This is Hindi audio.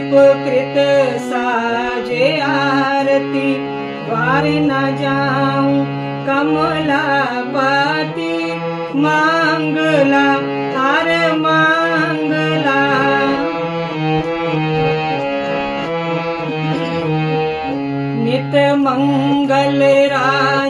उपकृत साजे आरती, द्वार न जाऊं कमलापति, मांगला तार मांगला। नित मंगल राय